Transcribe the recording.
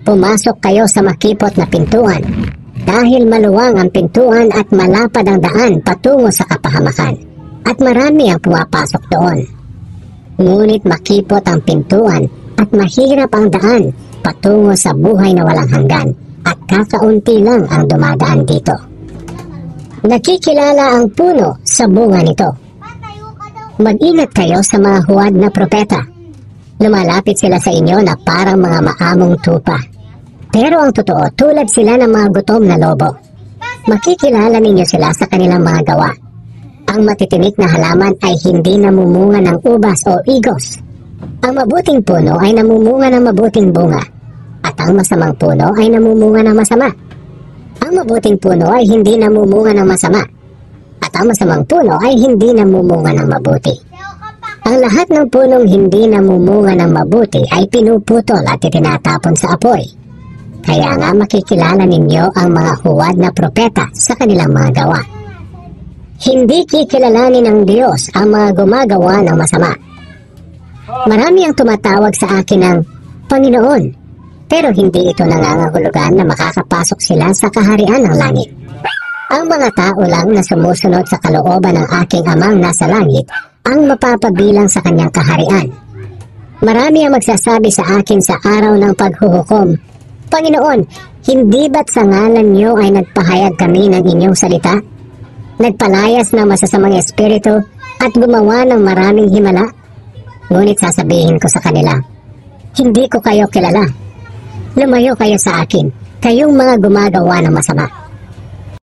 Pumasok kayo sa makipot na pintuan dahil maluwang ang pintuan at malapad ang daan patungo sa kapahamakan at marami ang pumapasok doon. Ngunit makipot ang pintuan at mahirap ang daan patungo sa buhay na walang hanggan at kakaunti lang ang dumadaan dito. Nakikilala ang puno sa bunga nito. Mag-ingat kayo sa mga huwad na propeta. Lumalapit sila sa inyo na parang mga maamong tupa. Pero ang totoo, tulad sila ng mga gutom na lobo. Makikilala ninyo sila sa kanilang mga gawa. Ang matitinik na halaman ay hindi namumunga ng ubas o igos. Ang mabuting puno ay namumunga ng mabuting bunga. At ang masamang puno ay namumunga ng masama. Ang mabuting puno ay hindi namumunga ng masama. At ang masamang puno ay hindi namumunga ng mabuti. Ang lahat ng punong hindi namumunga ng mabuti ay pinuputol at itinatapon sa apoy. Kaya nga makikilala ninyo ang mga huwad na propeta sa kanilang mga gawa. Hindi kikilalanin ng Diyos ang mga gumagawa ng masama. Marami ang tumatawag sa akin ng Panginoon, pero hindi ito nangangahulugan na makakapasok sila sa kaharian ng langit. Ang mga tao lang na sumusunod sa kalooban ng aking Amang nasa langit ang mapapabilang sa kanyang kaharian. Marami ang magsasabi sa akin sa araw ng paghuhukom, Panginoon, hindi ba't sa ngalan niyo ay nagpahayag kami ng inyong salita? Nagpalayas ng masasamang espiritu at gumawa ng maraming himala? Ngunit sasabihin ko sa kanila, hindi ko kayo kilala. Lumayo kayo sa akin, kayong mga gumagawa ng masama.